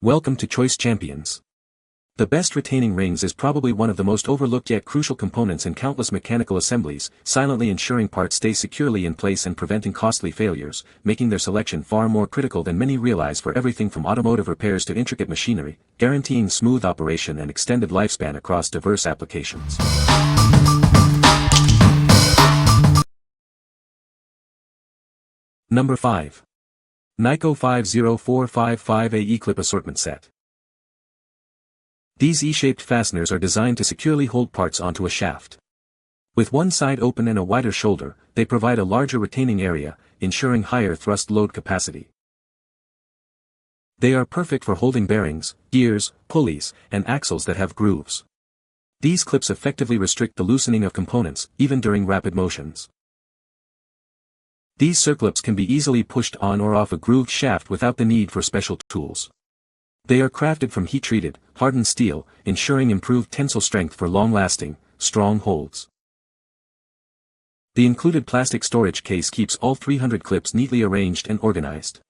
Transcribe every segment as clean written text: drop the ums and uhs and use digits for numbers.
Welcome to Choice Champions. The best retaining rings is probably one of the most overlooked yet crucial components in countless mechanical assemblies, silently ensuring parts stay securely in place and preventing costly failures, making their selection far more critical than many realize for everything from automotive repairs to intricate machinery, guaranteeing smooth operation and extended lifespan across diverse applications. Number 5. NEIKO 50455A E-Clip Assortment Set. These E-shaped fasteners are designed to securely hold parts onto a shaft. With one side open and a wider shoulder, they provide a larger retaining area, ensuring higher thrust load capacity. They are perfect for holding bearings, gears, pulleys, and axles that have grooves. These clips effectively restrict the loosening of components, even during rapid motions. These circlips can be easily pushed on or off a grooved shaft without the need for special tools. They are crafted from heat-treated, hardened steel, ensuring improved tensile strength for long-lasting, strong holds. The included plastic storage case keeps all 300 clips neatly arranged and organized.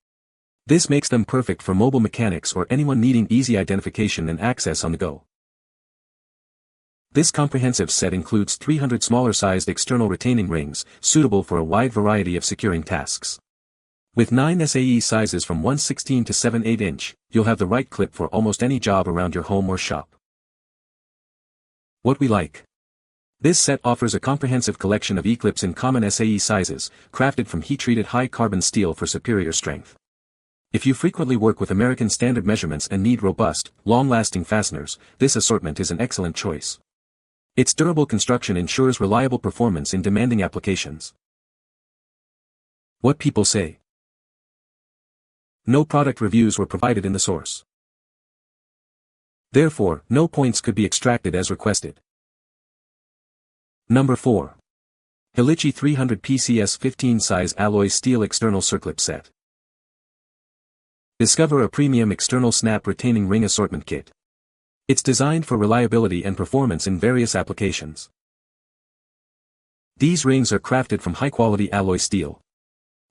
This makes them perfect for mobile mechanics or anyone needing easy identification and access on the go. This comprehensive set includes 300 smaller-sized external retaining rings, suitable for a wide variety of securing tasks. With 9 SAE sizes from 1/16 to 7/8 inch, you'll have the right clip for almost any job around your home or shop. What we like. This set offers a comprehensive collection of E-clips in common SAE sizes, crafted from heat-treated high-carbon steel for superior strength. If you frequently work with American standard measurements and need robust, long-lasting fasteners, this assortment is an excellent choice. Its durable construction ensures reliable performance in demanding applications. What people say. No product reviews were provided in the source. Therefore, no points could be extracted as requested. Number 4. Hilitchi 300 PCS 15 size alloy steel external circlip set. Discover a premium external snap retaining ring assortment kit. It's designed for reliability and performance in various applications. These rings are crafted from high-quality alloy steel.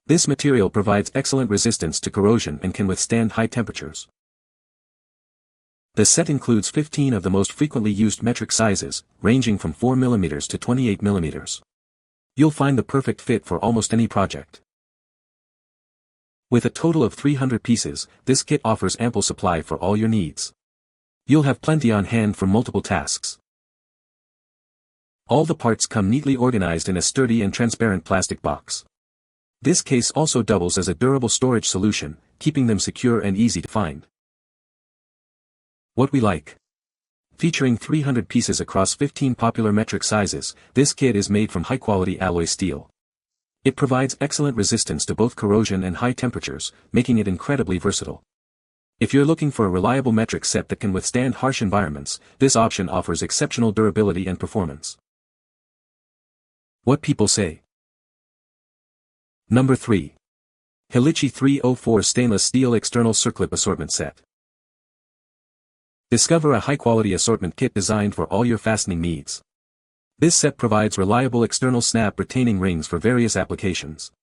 This material provides excellent resistance to corrosion and can withstand high temperatures. The set includes 15 of the most frequently used metric sizes, ranging from 4 mm to 28 mm. You'll find the perfect fit for almost any project. With a total of 300 pieces, this kit offers ample supply for all your needs. You'll have plenty on hand for multiple tasks. All the parts come neatly organized in a sturdy and transparent plastic box. This case also doubles as a durable storage solution, keeping them secure and easy to find. What we like. Featuring 300 pieces across 15 popular metric sizes, this kit is made from high-quality alloy steel. It provides excellent resistance to both corrosion and high temperatures, making it incredibly versatile. If you're looking for a reliable metric set that can withstand harsh environments, this option offers exceptional durability and performance. What people say. Number 3. Hilitchi 304 Stainless Steel External Circlip Assortment Set. Discover a high-quality assortment kit designed for all your fastening needs. This set provides reliable external snap retaining rings for various applications.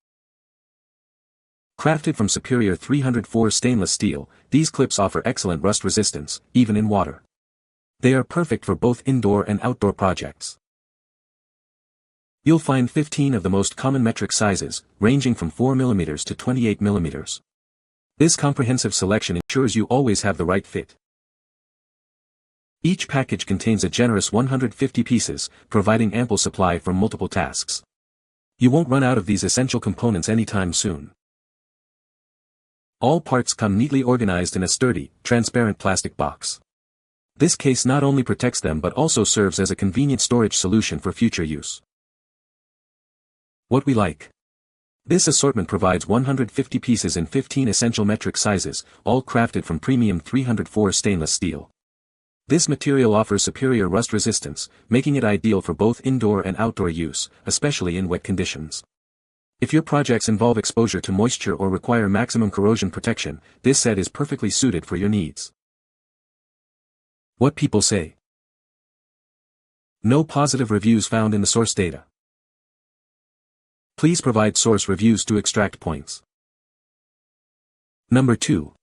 Crafted from superior 304 stainless steel, these clips offer excellent rust resistance, even in water. They are perfect for both indoor and outdoor projects. You'll find 15 of the most common metric sizes, ranging from 4 mm to 28 mm. This comprehensive selection ensures you always have the right fit. Each package contains a generous 150 pieces, providing ample supply for multiple tasks. You won't run out of these essential components anytime soon. All parts come neatly organized in a sturdy, transparent plastic box. This case not only protects them but also serves as a convenient storage solution for future use. What we like. This assortment provides 150 pieces in 15 essential metric sizes, all crafted from premium 304 stainless steel. This material offers superior rust resistance, making it ideal for both indoor and outdoor use, especially in wet conditions. If your projects involve exposure to moisture or require maximum corrosion protection, this set is perfectly suited for your needs. What people say. No positive reviews found in the source data. Please provide source reviews to extract points. Number 2.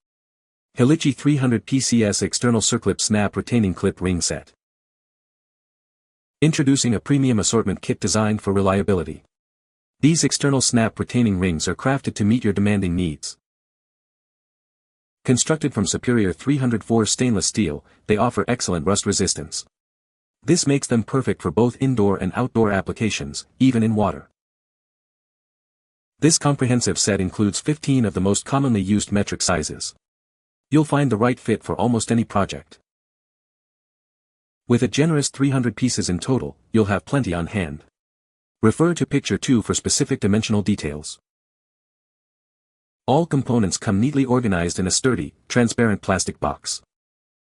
Hilitchi 300 PCS External Circlip Snap Retaining Clip Ring Set. Introducing a premium assortment kit designed for reliability. These external snap retaining rings are crafted to meet your demanding needs. Constructed from superior 304 stainless steel, they offer excellent rust resistance. This makes them perfect for both indoor and outdoor applications, even in water. This comprehensive set includes 15 of the most commonly used metric sizes. You'll find the right fit for almost any project. With a generous 300 pieces in total, you'll have plenty on hand. Refer to Picture 2 for specific dimensional details. All components come neatly organized in a sturdy, transparent plastic box.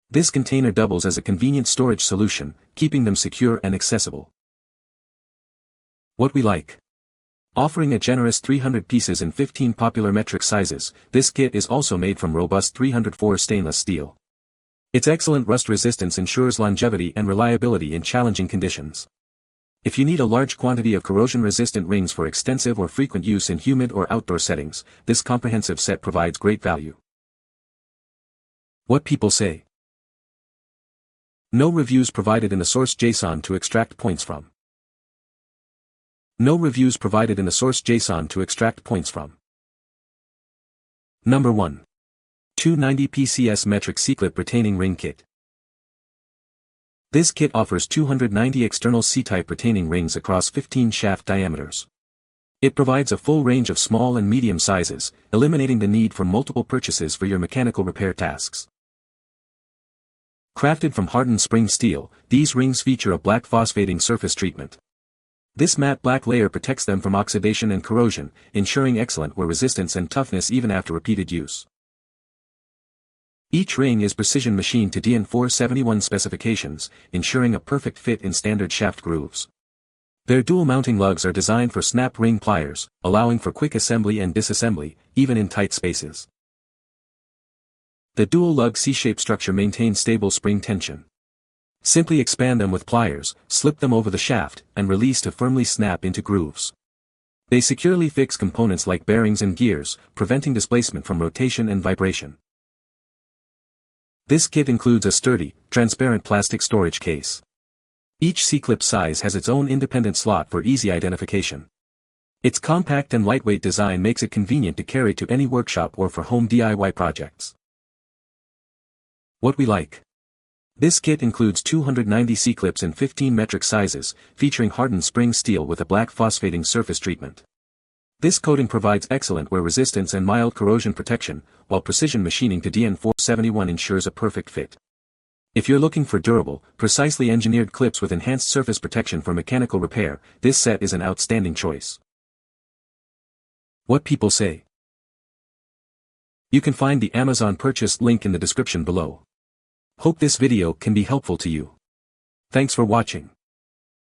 This container doubles as a convenient storage solution, keeping them secure and accessible. What we like. Offering a generous 300 pieces in 15 popular metric sizes, this kit is also made from robust 304 stainless steel. Its excellent rust resistance ensures longevity and reliability in challenging conditions. If you need a large quantity of corrosion-resistant rings for extensive or frequent use in humid or outdoor settings, this comprehensive set provides great value. What people say. No reviews provided in the source JSON to extract points from. No reviews provided in the source JSON to extract points from. Number 1. 290 PCS Metric C-Clip Retaining Ring Kit. This kit offers 290 external C-type retaining rings across 15 shaft diameters. It provides a full range of small and medium sizes, eliminating the need for multiple purchases for your mechanical repair tasks. Crafted from hardened spring steel, these rings feature a black phosphating surface treatment. This matte black layer protects them from oxidation and corrosion, ensuring excellent wear resistance and toughness even after repeated use. Each ring is precision machined to DN 471 specifications, ensuring a perfect fit in standard shaft grooves. Their dual mounting lugs are designed for snap ring pliers, allowing for quick assembly and disassembly, even in tight spaces. The dual lug C-shaped structure maintains stable spring tension. Simply expand them with pliers, slip them over the shaft, and release to firmly snap into grooves. They securely fix components like bearings and gears, preventing displacement from rotation and vibration. This kit includes a sturdy, transparent plastic storage case. Each C-clip size has its own independent slot for easy identification. Its compact and lightweight design makes it convenient to carry to any workshop or for home DIY projects. What we like. This kit includes 290 C-clips in 15 metric sizes, featuring hardened spring steel with a black phosphating surface treatment. This coating provides excellent wear resistance and mild corrosion protection, while precision machining to DN 471 ensures a perfect fit. If you're looking for durable, precisely engineered clips with enhanced surface protection for mechanical repair, this set is an outstanding choice. What people say. You can find the Amazon purchase link in the description below. Hope this video can be helpful to you. Thanks for watching.